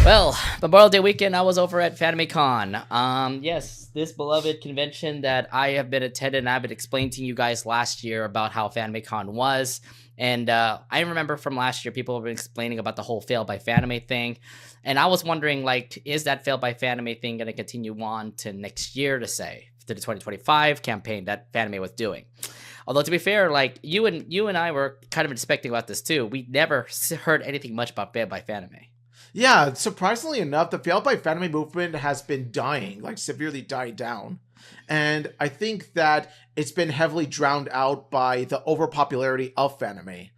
Well, Memorial Day weekend, I was over at Fanimecon. Yes, this beloved convention that I have been attending, and I've been explaining to you guys last year about how Fanimecon was. And I remember from last year, people have been explaining about the whole fail by Fanime thing. And I was wondering, like, is that fail by Fanime thing going to continue on to next year to say, to the 2025 campaign that Fanime was doing? Although to be fair, like you and I were kind of expecting about this too. We never heard anything much about fail by Fanime. Yeah, surprisingly enough, the failed by Fanime movement has been dying, like severely died down. And I think that it's been heavily drowned out by the overpopularity of Fanime.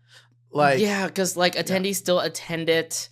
Like, Yeah, because like attendees still attend it.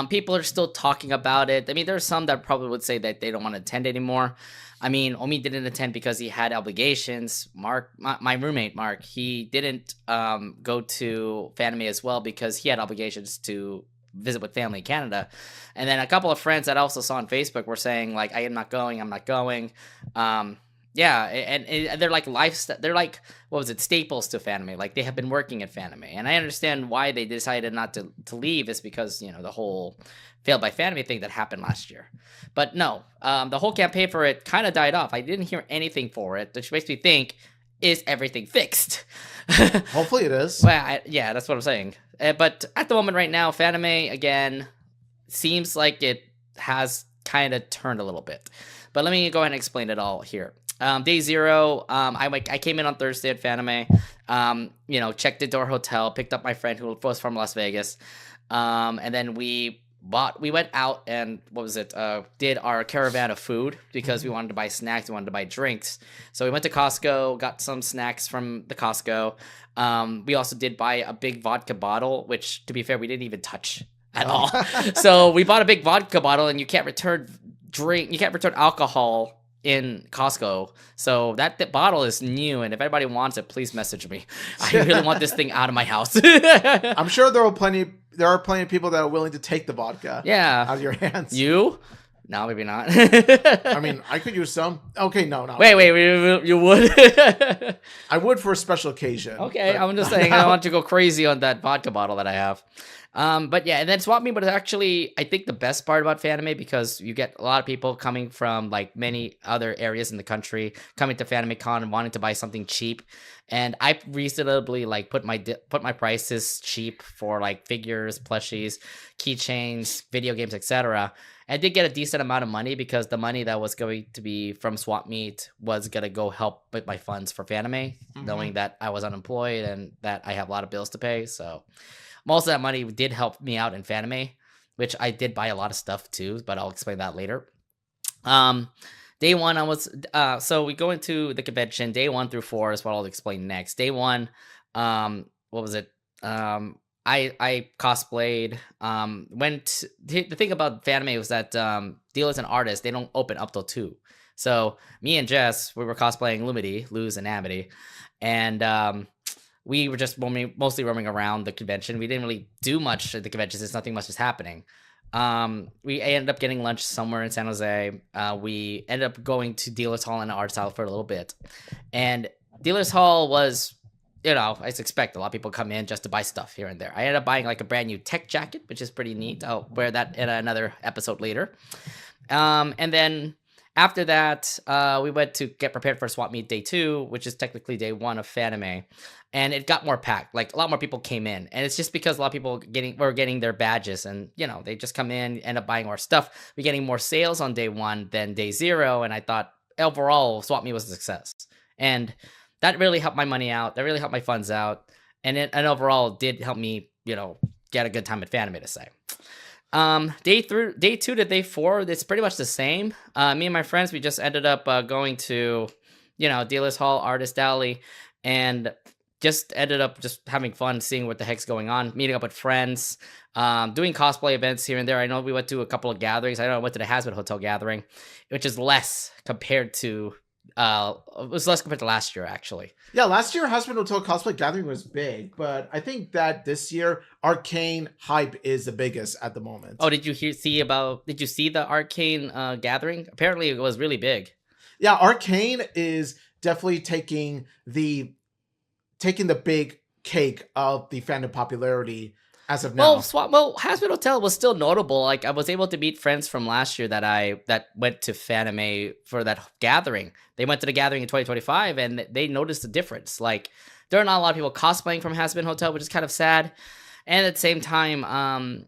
People are still talking about it. I mean, there are some that probably would say that they don't want to attend anymore. I mean, Omi didn't attend because he had obligations. Mark, my roommate Mark, he didn't go to Fanime as well because he had obligations to visit with family in Canada. And then a couple of friends that I also saw on Facebook were saying like, I am not going, I'm not going. Yeah, and they're like they're like, what was it, staples to Fanime. Like they have been working at Fanime, and I understand why they decided not to leave is because the whole failed by Fanime thing that happened last year. But no, the whole campaign for it kind of died off. I didn't hear anything for it, which makes me think, is everything fixed? hopefully it is. Well, yeah, that's what I'm saying. But at the moment right now, Fanime again seems like it has kind of turned a little bit. But let me go ahead and explain it all here. Day zero, I came in on Thursday at Fanime, checked into our hotel, picked up my friend who was from Las Vegas, and then we went out and did our caravan of food because we wanted to buy snacks, we wanted to buy drinks. So we went to Costco, got some snacks from the Costco. We also did buy a big vodka bottle, which to be fair, we didn't even touch at all. So we bought a big vodka bottle, and you can't return alcohol in Costco. So that bottle is new, and if anybody wants it, please message me. I really want this thing out of my house. I'm sure there are plenty of people that are willing to take the vodka out of your hands. You? No, maybe not. I mean, I could use some. Okay, no. Wait, you would? I would for a special occasion. Okay, I'm just saying, I don't want to go crazy on that vodka bottle that I have. But yeah, and then Swap Meet was actually, I think, the best part about Fanime because you get a lot of people coming from like many other areas in the country coming to Fanimecon and wanting to buy something cheap. And I reasonably like put my prices cheap for like figures, plushies, keychains, video games, etc. I did get a decent amount of money because the money that was going to be from Swap Meet was going to go help with my funds for Fanime, knowing that I was unemployed and that I have a lot of bills to pay. So most of that money did help me out in Fanime, which I did buy a lot of stuff too, but I'll explain that later. Day one, I was so we go into the convention. Day 1 through 4 is what I'll explain next. Day 1, what was it? I cosplayed. The thing about Fanime was that dealers and artists, they don't open up till 2. So me and Jess, we were cosplaying Lumity, Luz, and Amity, and we were just mostly roaming around the convention. We didn't really do much at the convention since nothing much is happening. We ended up getting lunch somewhere in San Jose. We ended up going to Dealers Hall and Arts Hall for a little bit. And Dealers Hall was, as expected, a lot of people come in just to buy stuff here and there. I ended up buying like a brand new tech jacket, which is pretty neat. I'll wear that in another episode later. And then after that, we went to get prepared for Swap Meet Day 2, which is technically Day 1 of Fanime. And it got more packed. Like a lot more people came in, and it's just because a lot of people were getting their badges, and they just come in, end up buying more stuff. We're getting more sales on Day 1 than Day 0, and I thought overall Swap Meet was a success, and that really helped my money out. That really helped my funds out, and overall did help me get a good time at Fanime to say. Day 2 to Day 4, it's pretty much the same. Me and my friends, we just ended up going to Dealers Hall, Artist Alley, and just ended up just having fun, seeing what the heck's going on, meeting up with friends, doing cosplay events here and there. I know we went to a couple of gatherings. I went to the Hazbin Hotel gathering, which is less compared to last year, actually. Yeah, last year Hazbin Hotel cosplay gathering was big, but I think that this year Arcane hype is the biggest at the moment. Oh, did you see the Arcane gathering? Apparently it was really big. Yeah, Arcane is definitely taking the big cake of the fandom popularity as of Well, now. Hazard Hotel was still notable. Like I was able to meet friends from last year that went to Fanime for that gathering. They went to the gathering in 2025, and they noticed the difference. Like there are not a lot of people cosplaying from Hazard Hotel, which is kind of sad. And at the same time,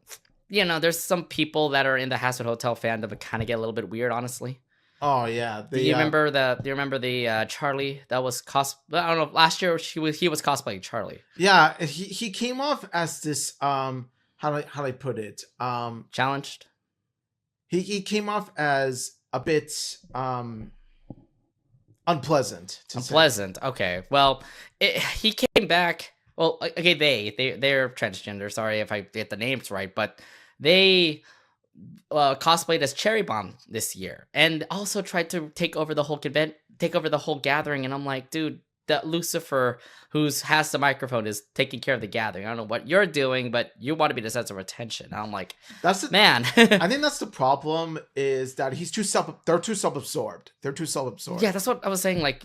there's some people that are in the Hazard Hotel fandom that kind of get a little bit weird, honestly. Oh yeah, Do you remember the Charlie that was I don't know. Last year he was cosplaying Charlie. Yeah, he came off as this how do I put it Challenged. He came off as a bit unpleasant. Unpleasant. Okay. Well, he came back. Well, okay, they're transgender. Sorry if I get the names right, but they cosplayed as Cherry Bomb this year, and also tried to take over the whole gathering. And I'm like, dude, that Lucifer, has the microphone, is taking care of the gathering. I don't know what you're doing, but you want to be the center of attention. And I'm like, man. I think that's the problem, is that they're too self-absorbed. They're too self-absorbed. Yeah, that's what I was saying. Like,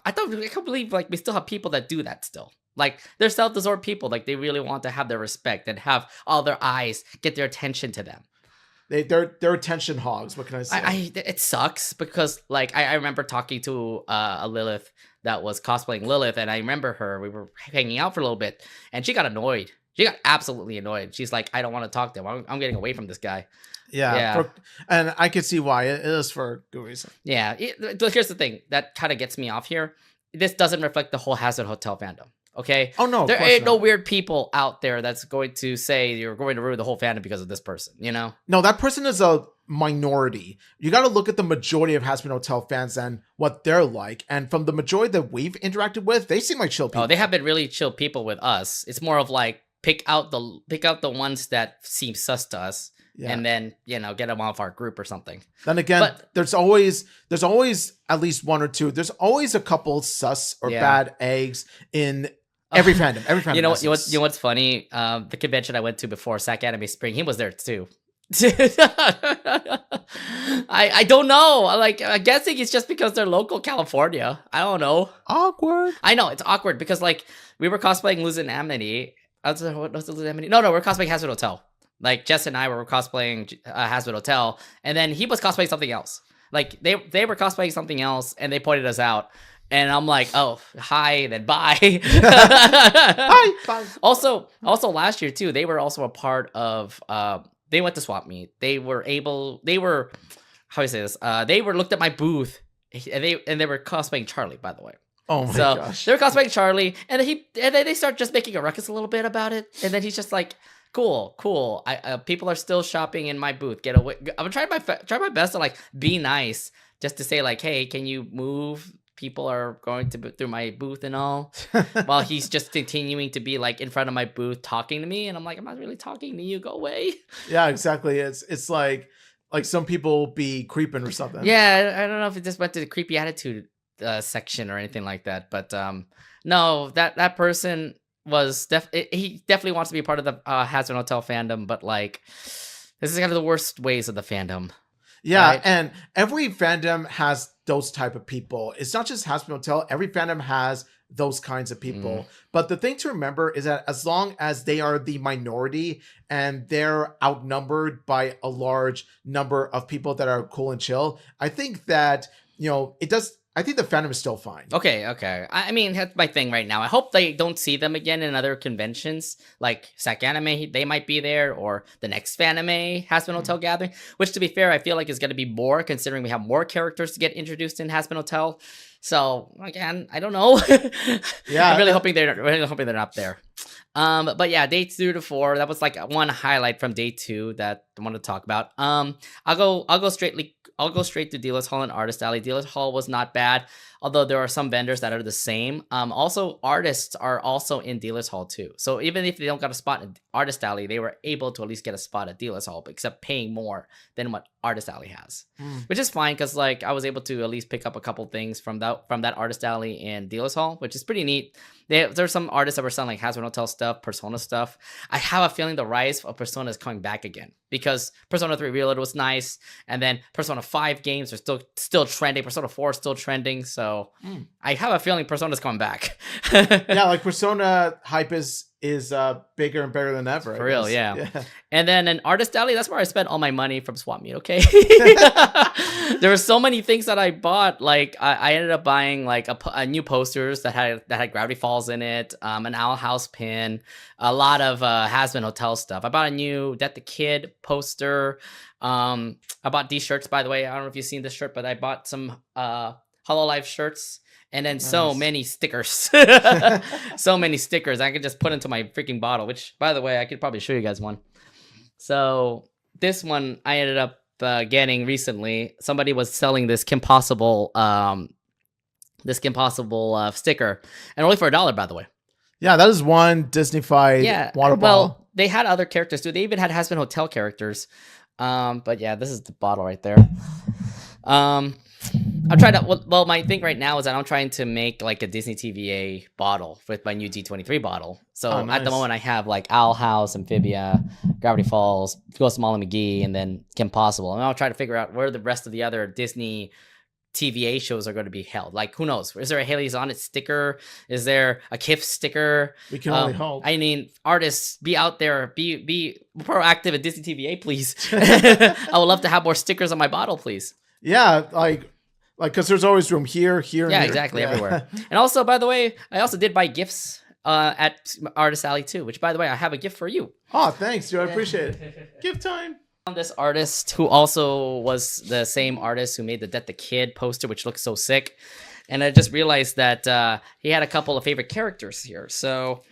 I can't believe like we still have people that do that still. Like they're self-absorbed people. Like they really want to have their respect and have all their eyes get their attention to them. They're attention hogs. What can I say? It sucks because like I remember talking to a Lilith that was cosplaying Lilith, and I remember her. We were hanging out for a little bit, and she got annoyed. She got absolutely annoyed. She's like, I don't want to talk to him. I'm getting away from this guy. Yeah. And I can see why. It is for good reason. Yeah. But here's the thing that kind of gets me off here. This doesn't reflect the whole Hazard Hotel fandom. Okay. Oh no, there ain't no weird people out there that's going to say you're going to ruin the whole fandom because of this person. No, that person is a minority. You got to look at the majority of Hazbin Hotel fans and what they're like. And from the majority that we've interacted with, they seem like chill people. Oh, they have been really chill people with us. It's more of like pick out the ones that seem sus to us. Yeah. And then, get them off our group or something. Then again, there's always at least one or two. There's always a couple sus or bad eggs in every fandom. Every fandom. You know what's funny? The convention I went to before SAC Anime Spring, he was there too. I don't know. Like, I'm guessing it's just because they're local California. I don't know. Awkward. I know it's awkward because like we were cosplaying Luz and Amity. What was the Luz and Amity? No, we're cosplaying Hazard Hotel. Like Jess and I were cosplaying Hazard Hotel, and then he was cosplaying something else. Like they were cosplaying something else, and they pointed us out. And I'm like, oh, hi, then bye. Hi, bye. Also last year too, they were also a part of. They went to Swap Meet. They were how do I say this? They looked at my booth, and they were cosplaying Charlie, by the way. Oh my gosh. They were cosplaying Charlie, and then they start just making a ruckus a little bit about it, and then he's just like, cool. People are still shopping in my booth. Get away. I'm trying my best to like be nice, just to say like, hey, can you move? People are going through my booth and all, while he's just continuing to be like in front of my booth talking to me, and I'm like, I'm not really talking to you. Go away. Yeah, exactly. It's like some people be creeping or something. Yeah, I don't know if it just went to the creepy attitude section or anything like that, but no, that person was he definitely wants to be part of the Hazard Hotel fandom, but like this is kind of the worst ways of the fandom. Yeah, right? And every fandom has those type of people. It's not just Hazbin Hotel. Every fandom has those kinds of people. But the thing to remember is that as long as they are the minority and they're outnumbered by a large number of people that are cool and chill, I think that, I think the fandom is still fine. Okay. I mean, that's my thing right now. I hope they don't see them again in other conventions, like SAC Anime. They might be there, or the next Fanime Hazbin Hotel gathering. Which, to be fair, I feel like is going to be more, considering we have more characters to get introduced in Hazbin Hotel. So again, I don't know. Yeah, I'm really hoping they're not there. But yeah, day 2 to 4. That was like one highlight from day 2 that I want to talk about. I'll go straight to Dealer's Hall and Artist Alley. Dealer's Hall was not bad, although there are some vendors that are the same. Also, artists are also in Dealer's Hall too. So even if they don't got a spot in Artist Alley, they were able to at least get a spot at Dealer's Hall, except paying more than what Artist Alley has, which is fine because like I was able to at least pick up a couple things from that Artist Alley and Dealer's Hall, which is pretty neat. There's some artists that were selling like Hazbin Hotel stuff, Persona stuff. I have a feeling the rise of Persona is coming back again, because Persona 3 Reloaded was nice, and then Persona 5 games are still trending. Persona 4 is still trending, so I have a feeling Persona's coming back. Yeah, like Persona hype is is bigger and better than ever. For real, guess. yeah. And then an artist alley, that's where I spent all my money from Swap Meet, okay? There were so many things that I bought. Like I ended up buying like a new posters that had Gravity Falls in it, an Owl House pin, a lot of Has-Been Hotel stuff. I bought a new Death the Kid poster. I bought these shirts, by the way. I don't know if you've seen this shirt, but I bought some Hololive shirts. And then so many stickers. So many stickers I could just put into my freaking bottle, which, by the way, I could probably show you guys one. So this one I ended up getting recently. Somebody was selling this Kim Possible sticker, and only for $1, by the way. Yeah, that is one Disney-fied water bottle. Well, they had other characters too. They even had Has-Been Hotel characters. But yeah, this is the bottle right there. I'm trying to, well, my thing right now is that I'm trying to make like a Disney TVA bottle with my new D23 bottle. So nice. At the moment I have like Owl House, Amphibia, Gravity Falls, Ghost of Molly McGee, and then Kim Possible. And I'll try to figure out where the rest of the other Disney TVA shows are going to be held. Like, who knows? Is there a Haley's On It sticker? Is there a KIF sticker? We can only hope. I mean, artists, be out there, be proactive at Disney TVA, please. I would love to have more stickers on my bottle, please. Yeah, like because there's always room here, and yeah, here. Exactly, everywhere. And also, by the way, I also did buy gifts at Artist Alley too, which, by the way, I have a gift for you. Oh, thanks, dude. I appreciate it. Gift time. This artist who also was the same artist who made the Death the Kid poster, which looks so sick. And I just realized that he had a couple of favorite characters here. So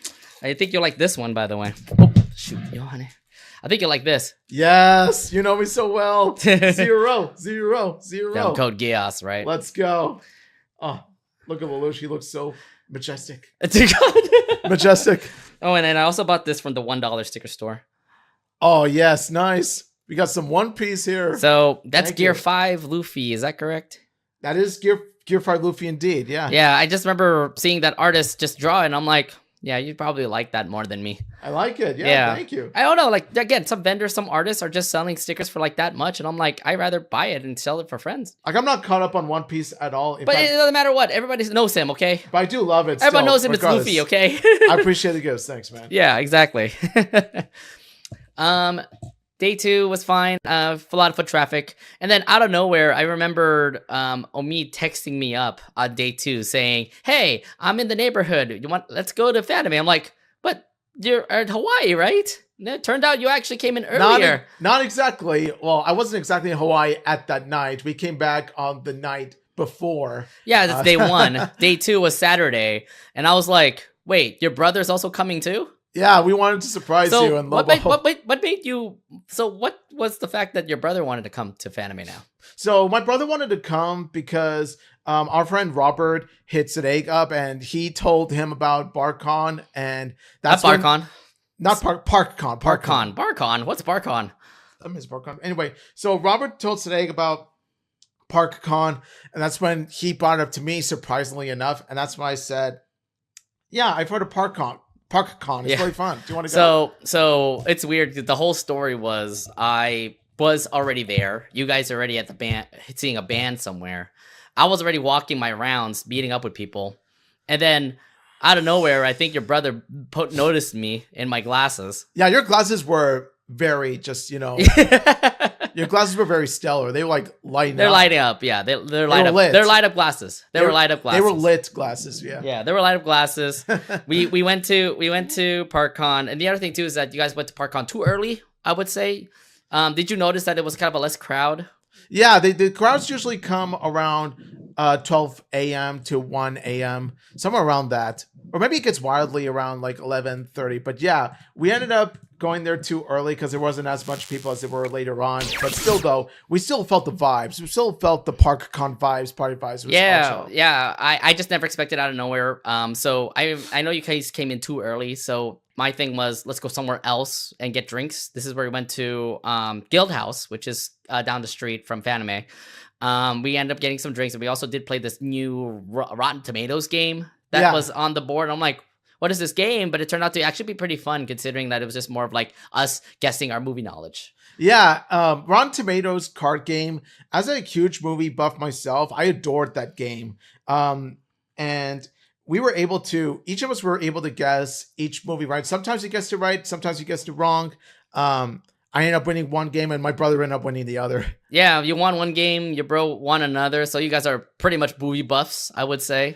I think you'll like this one, by the way. Oh, shoot, yo, honey. I think you'll like this. Yes, you know me so well. Zero. Damn code Geass, right? Let's go. Oh, look at Lelouch. He looks so majestic. Majestic. Oh, and then I also bought this from the $1 sticker store. Oh, yes. Nice. We got some One Piece here. So that's Gear 5 Luffy. Is that correct? That is Gear 5 Luffy indeed. Yeah. Yeah, I just remember seeing that artist just draw it, and I'm like, yeah, you'd probably like that more than me. I like it. Yeah, thank you. I don't know. Like, again, some vendors, some artists are just selling stickers for like that much. And I'm like, I'd rather buy it and sell it for friends. Like, I'm not caught up on One Piece at all. But it doesn't matter what. Everybody knows him, okay? But I do love it. Everyone knows him. Regardless. It's Luffy, okay? I appreciate the gifts. Thanks, man. Yeah, exactly. Day 2 was fine. A lot of foot traffic. And then out of nowhere, I remembered Omid texting me up on day 2 saying, hey, I'm in the neighborhood. Let's go to Fanime. I'm like, but you're at Hawaii, right? And it turned out you actually came in earlier. Not exactly. Well, I wasn't exactly in Hawaii at that night. We came back on the night before. Yeah, that's day 1. Day 2 was Saturday. And I was like, wait, your brother's also coming too? Yeah, we wanted to surprise you. And what made you... So what was the fact that your brother wanted to come to Fanime now? So my brother wanted to come because our friend Robert hit Sadek up and he told him about BarCon. And that's BarCon. Not ParkCon. BarCon. What's BarCon? I miss BarCon. Anyway, so Robert told Sadek about ParkCon. And that's when he brought it up to me, surprisingly enough. And that's when I said, yeah, I've heard of ParkCon. It's really fun. Do you want to go? So it's weird. The whole story was I was already there. You guys are already at the band, seeing a band somewhere. I was already walking my rounds, meeting up with people. And then out of nowhere, I think your brother noticed me in my glasses. Yeah, your glasses were very just, your glasses were very stellar. They were like lighting up. They're lighting up, yeah. They're light up. Lit. They're light up glasses. They were light up glasses. They were lit glasses, yeah. Yeah, they were light up glasses. we went to ParkCon, and the other thing too is that you guys went to ParkCon too early, I would say. Did you notice that it was kind of a less crowd? Yeah, the crowds usually come around 12 a.m. to 1 a.m., somewhere around that. Or maybe it gets wildly around like 11:30. But yeah, we ended up going there too early because there wasn't as much people as there were later on. But still, though, we still felt the vibes. We still felt the ParkCon vibes, party vibes. Yeah. I just never expected out of nowhere. So I know you guys came in too early. So my thing was, let's go somewhere else and get drinks. This is where we went to Guild House, which is down the street from Fanime. We ended up getting some drinks, and we also did play this new Rotten Tomatoes game that was on the board. I'm like, what is this game? But it turned out to actually be pretty fun, considering that it was just more of like us guessing our movie knowledge. Yeah, Rotten Tomatoes card game. As a huge movie buff myself, I adored that game. And we were able to, each of us were able to guess each movie right. Sometimes he gets it right, sometimes he gets it wrong. I ended up winning one game and my brother ended up winning the other. Yeah, you won one game, your bro won another, so you guys are pretty much movie buffs, I would say.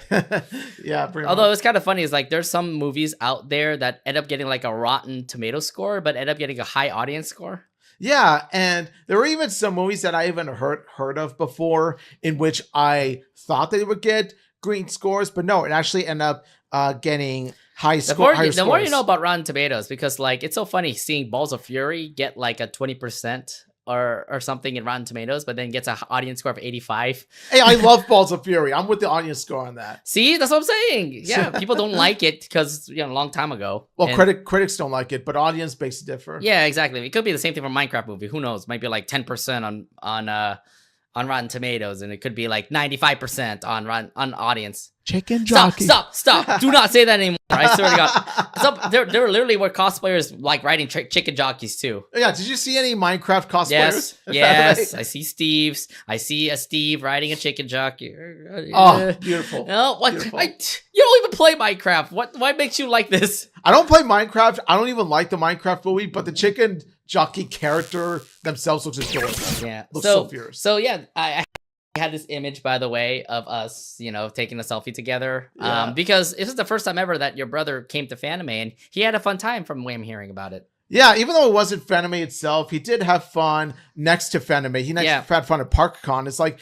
Yeah, pretty Although much. it's kind of funny, is like there's some movies out there that end up getting like a Rotten Tomato score, but end up getting a high audience score. Yeah, and there were even some movies that I even heard of before in which I thought they would get green scores, but no, it actually ended up getting higher scores. The more you know about Rotten Tomatoes, because like it's so funny seeing Balls of Fury get like a 20% or something in Rotten Tomatoes, but then gets an audience score of 85. Hey, I love Balls of Fury. I'm with the audience score on that. See, that's what I'm saying. Yeah, people don't like it because a long time ago. Well, critics don't like it, but audience makes it differ. Yeah, exactly. It could be the same thing for Minecraft movie. Who knows? Might be like 10% on Rotten Tomatoes, and it could be like 95% on audience. Chicken jockey. Stop! Do not say that anymore. I swear to God. There literally were cosplayers like riding chicken jockeys too. Yeah, did you see any Minecraft cosplayers? Yes. I see Steve's. I see a Steve riding a chicken jockey. Oh, beautiful. No, what? Beautiful. You don't even play Minecraft. What makes you like this? I don't play Minecraft. I don't even like the Minecraft movie, but the chicken jockey character themselves looks adorable. Yeah, looks so fierce. So yeah, I had this image, by the way, of us, taking a selfie together. Yeah. Because this is the first time ever that your brother came to Fanime, and he had a fun time from the way I'm hearing about it. Yeah, even though it wasn't Fanime itself, he did have fun next to Fanime. He had fun at ParkCon. It's like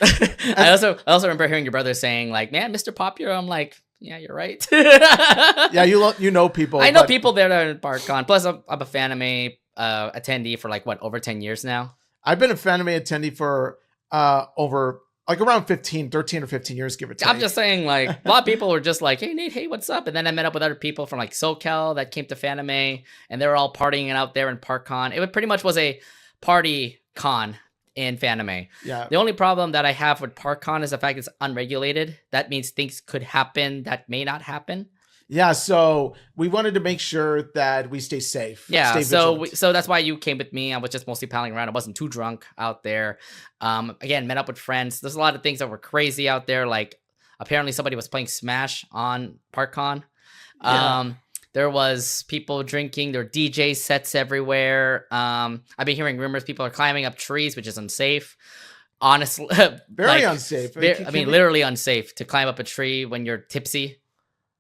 I also remember hearing your brother saying, like, "Man, Mr. Popular." I'm like, yeah, you're right. Yeah, you know people. I know people there that are in ParkCon. Plus, I'm a Fanime attendee for like over 10 years now. I've been a Fanime attendee for over like around 13 or 15 years, give or take. I'm just saying, like, a lot of people were just like, hey, Nate, hey, what's up? And then I met up with other people from, like, SoCal that came to Fanime, and they were all partying out there in ParkCon. It pretty much was a party con in Fanime. Yeah. The only problem that I have with ParkCon is the fact it's unregulated. That means things could happen that may not happen. Yeah, so we wanted to make sure that we stay safe. Yeah, stay so that's why you came with me. I was just mostly palling around. I wasn't too drunk out there. Again, met up with friends. There's a lot of things that were crazy out there. Like, apparently somebody was playing Smash on ParkCon. Yeah. There was people drinking. There were DJ sets everywhere. I've been hearing rumors people are climbing up trees, which is unsafe. Honestly, very unsafe. Literally unsafe to climb up a tree when you're tipsy.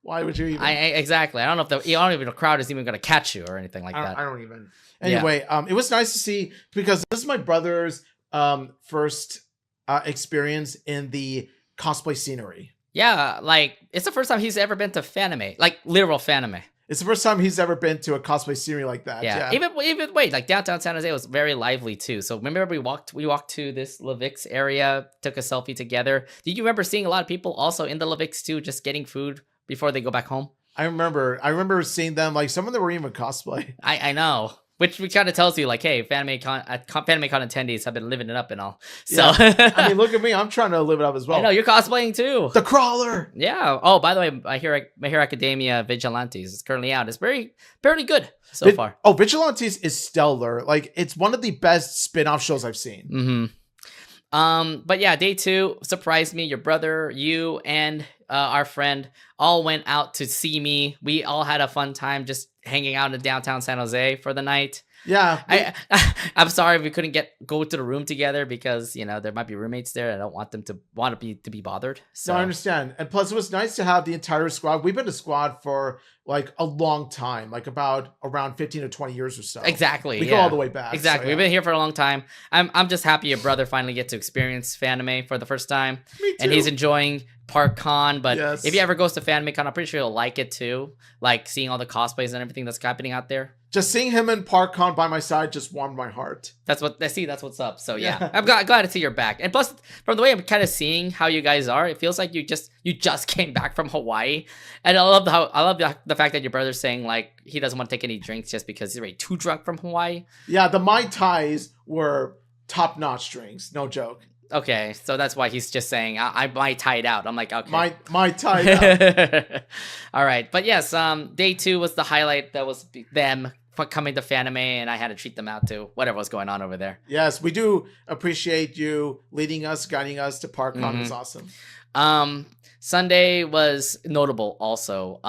Why would you even? Exactly. I don't know if the crowd is even going to catch you or anything like that. I don't even. Anyway, it was nice to see because this is my brother's first experience in the cosplay scenery. Yeah, like it's the first time he's ever been to Fanime, like literal Fanime. It's the first time he's ever been to a cosplay scenery like that. Yeah. Even like downtown San Jose was very lively too. So remember we walked to this Levix area, took a selfie together. Did you remember seeing a lot of people also in the Levix too, just getting food before they go back home? I remember seeing them, like some of them were even cosplay. I know. Which kind of tells you, like, hey, Fanimecon attendees have been living it up and all. So, yeah. I mean, look at me. I'm trying to live it up as well. I know, you're cosplaying too. The Crawler. Yeah. Oh, by the way, My Hero Academia Vigilantes is currently out. It's fairly good so far. Oh, Vigilantes is stellar. Like, it's one of the best spin-off shows I've seen. Mm-hmm. But yeah, day 2 surprised me. Your brother, you, and our friend all went out to see me. We all had a fun time just hanging out in downtown San Jose for the night. Yeah. I'm sorry we couldn't go to the room together because, there might be roommates there. I don't want them to be bothered. So no, I understand. And plus it was nice to have the entire squad. We've been a squad for like a long time, like around 15 to 20 years or so. Exactly. We go all the way back. Exactly. So, yeah. We've been here for a long time. I'm just happy your brother finally get to experience Fanime for the first time. Me too. And he's enjoying ParkCon, but yes. If he ever goes to Fanimecon, I'm pretty sure he'll like it too. Like seeing all the cosplays and everything that's happening out there. Just seeing him in ParkCon by my side just warmed my heart. That's what's up. So yeah, I'm glad to see you're back. And plus, from the way I'm kind of seeing how you guys are, it feels like you just came back from Hawaii. And I love the fact that your brother's saying like he doesn't want to take any drinks just because he's already too drunk from Hawaii. Yeah, the Mai Tais were top-notch drinks, no joke. Okay, so that's why he's just saying I might tie it out. I'm like, okay, my tie out. All right, but yes, day 2 was the highlight. That was them coming to Fanime, and I had to treat them out to whatever was going on over there. Yes, we do appreciate you leading us, guiding us to ParkCon. It was awesome. Sunday was notable also.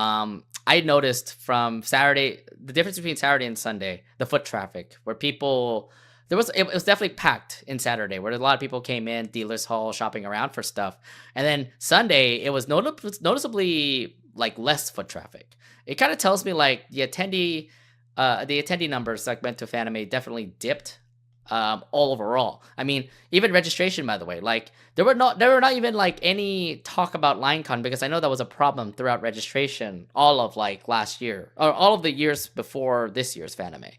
I noticed from Saturday, the difference between Saturday and Sunday, the foot traffic, where people, it was definitely packed in Saturday, where a lot of people came in, dealers hall, shopping around for stuff. And then Sunday, it was noticeably like less foot traffic. It kind of tells me like the attendee numbers segment to Fanime definitely dipped all overall. I mean, even registration, by the way, like there were not even like any talk about LineCon, because I know that was a problem throughout registration all of like last year or all of the years before this year's Fanime.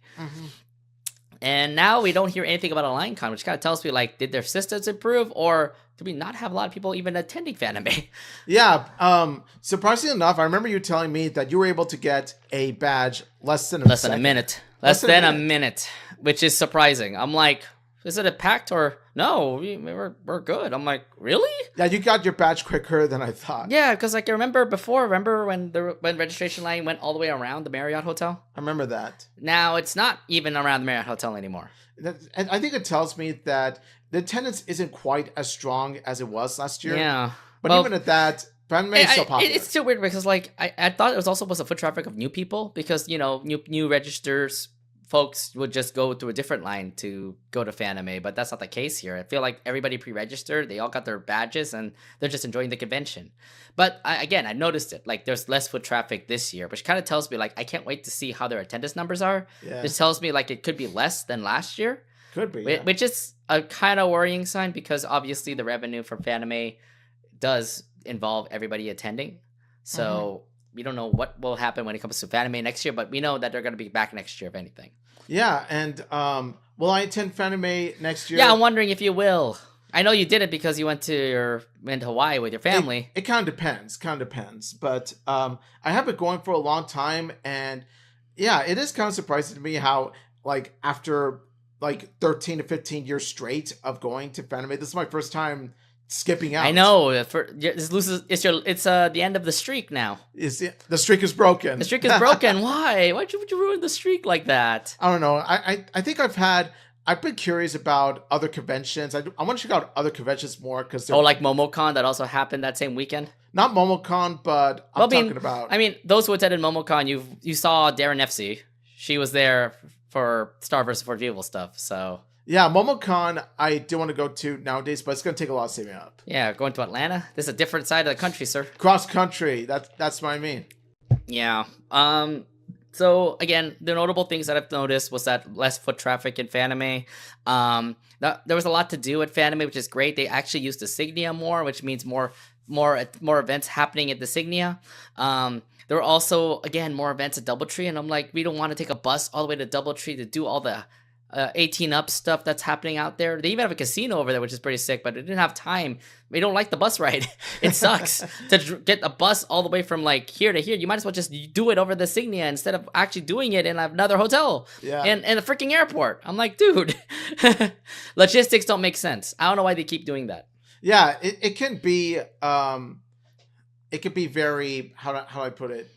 And now we don't hear anything about a LineCon, which kind of tells me like, did their systems improve, or do we not have a lot of people even attending Fanime? Yeah. Surprisingly enough, I remember you telling me that you were able to get a badge less than a minute. Less than a minute, which is surprising. I'm like, is it a pact or no? We're good. I'm like, really? Yeah, you got your badge quicker than I thought. Yeah, because like I remember when registration line went all the way around the Marriott Hotel. I remember that. Now it's not even around the Marriott Hotel anymore. And I think it tells me that the attendance isn't quite as strong as it was last year. Yeah. But even at that, Fanime is still popular. It's still weird because like I thought it was also supposed to foot traffic of new people, because new registers folks would just go through a different line to go to Fanime, but that's not the case here. I feel like everybody pre-registered, they all got their badges, and they're just enjoying the convention. But I noticed it. Like there's less foot traffic this year, which kind of tells me like I can't wait to see how their attendance numbers are. Yeah. This tells me like it could be less than last year. Could be, yeah. Which is a kind of worrying sign, because obviously the revenue from Fanime does involve everybody attending. So we don't know what will happen when it comes to Fanime next year, but we know that they're going to be back next year, if anything. Yeah, and will I attend Fanime next year? Yeah, I'm wondering if you will. I know you did it because you went to Hawaii with your family. It kind of depends. But I have been going for a long time, and yeah, it is kind of surprising to me how like after like 13 to 15 years straight of going to Fanime, this is my first time skipping out. I know. It's the end of the streak now. The streak is broken. The streak is broken. Why? Would you ruin the streak like that? I don't know. I think I've been curious about other conventions. I want to check out other conventions more, because like MomoCon that also happened that same weekend. Not MomoCon, but I'm talking about. I mean, those who attended MomoCon, you saw Darren FC. She was there for Star vs. Fort Evil stuff. So. Yeah, MomoCon I do want to go to nowadays, but it's going to take a lot of saving up. Yeah, going to Atlanta? This is a different side of the country, sir. Cross country. That's what I mean. Yeah. So again, the notable things that I've noticed was that less foot traffic in Fanime. There was a lot to do at Fanime, which is great. They actually used the Signia more, which means more events happening at the Signia. There were also, again, more events at Doubletree, and I'm like, we don't want to take a bus all the way to Doubletree to do all the 18 up stuff that's happening out there. They even have a casino over there, which is pretty sick, but they didn't have time. We don't like the bus ride. It sucks to get a bus all the way from like here to here. You might as well just do it over the Signia instead of actually doing it in another hotel. Yeah. And a freaking airport. I'm like, dude, logistics don't make sense. I don't know why they keep doing that. Yeah, it can be very, how do I put it?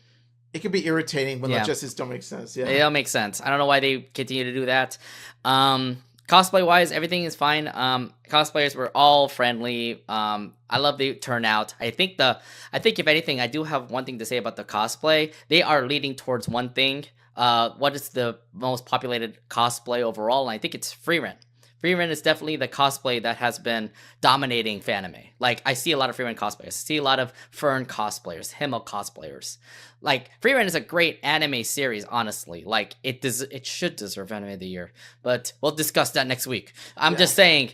It can be irritating when logistics don't make sense. Yeah, they don't make sense. I don't know why they continue to do that. Cosplay wise, everything is fine. Cosplayers were all friendly. I love the turnout. I think if anything, I do have one thing to say about the cosplay. They are leading towards one thing. What is the most populated cosplay overall? And I think it's free rent. Free rent is definitely the cosplay that has been dominating Fanime. Like, I see a lot of free rent cosplayers. I see a lot of Fern cosplayers, Himmel cosplayers. Like, free rent is a great anime series, honestly. Like, it should deserve Anime of the Year. But we'll discuss that next week. I'm just saying,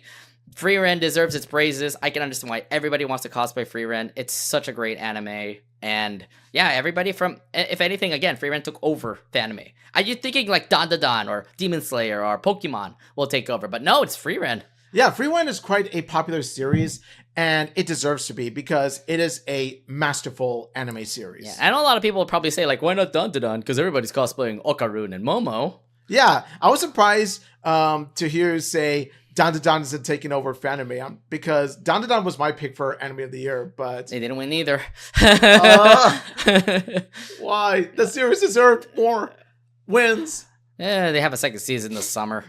free rent deserves its praises. I can understand why everybody wants to cosplay free rent. It's such a great anime. And yeah, everybody from, if anything, again, free rent took over Fanime. Are you thinking like Dandadan or Demon Slayer or Pokemon will take over? But no, it's free rent. Yeah, free rent is quite a popular series, and it deserves to be, because it is a masterful anime series. Yeah, I know a lot of people will probably say like, why not Dandadan? Because everybody's cosplaying Okarun and Momo. Yeah, I was surprised to hear you say Dandadan isn't taking over Fanime, because Dandadan was my pick for Anime of the Year, but they didn't win either. Why? The series deserved more wins. They have a second season this summer.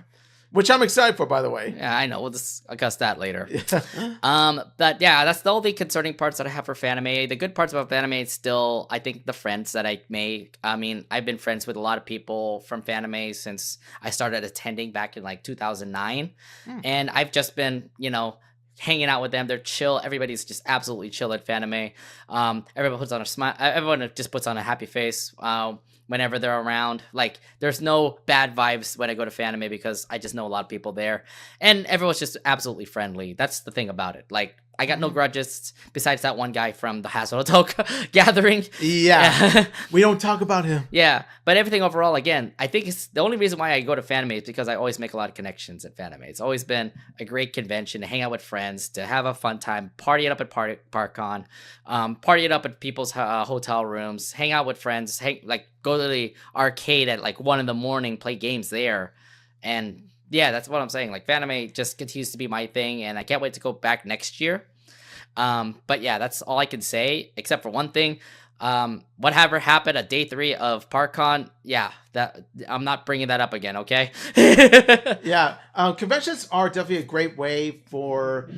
Which I'm excited for, by the way. Yeah, I know. We'll discuss that later. But yeah, that's the only concerning parts that I have for Fanime. The good parts about Fanime is still, I think, the friends that I make. I mean, I've been friends with a lot of people from Fanime since I started attending back in like 2009. And I've just been, hanging out with them. They're chill. Everybody's just absolutely chill at Fanime. Everyone puts on a smile. Everyone just puts on a happy face. Whenever they're around, like there's no bad vibes when I go to Fanime because I just know a lot of people there, and everyone's just absolutely friendly. That's the thing about it. Like I got no grudges besides that one guy from the Hassel Hotel gathering. Yeah. We don't talk about him. Yeah, but everything overall, again, I think it's the only reason why I go to Fanime is because I always make a lot of connections at Fanime. It's always been a great convention to hang out with friends, to have a fun time, party it up at ParkCon, party it up at people's hotel rooms, hang out with friends, go to the arcade at like 1 a.m, play games there, and yeah, that's what I'm saying. Like Fanime just continues to be my thing, and I can't wait to go back next year. But yeah, that's all I can say, except for one thing. Whatever happened at day 3 of ParkCon, yeah, that I'm not bringing that up again, okay? Yeah, conventions are definitely a great way for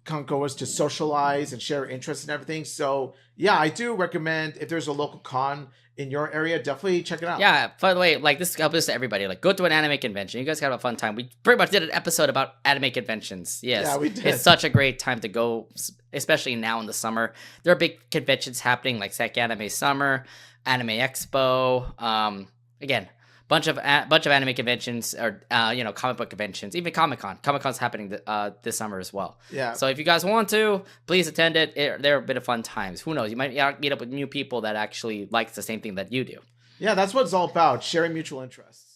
con-goers to socialize and share interests and everything. So yeah, I do recommend if there's a local con in your area, definitely check it out. Yeah, by the way, like this helps to everybody. Like go to an anime convention. You guys have a fun time. We pretty much did an episode about anime conventions. Yes. Yeah, we did. It's such a great time to go, especially now in the summer. There are big conventions happening like Sec Anime Summer, Anime Expo. Again, bunch of anime conventions or comic book conventions, even Comic-Con. Comic-Con's happening this summer as well. Yeah. So if you guys want to, please attend it. They're a bit of fun times. Who knows? You might meet up with new people that actually likes the same thing that you do. Yeah, that's what it's all about, sharing mutual interests.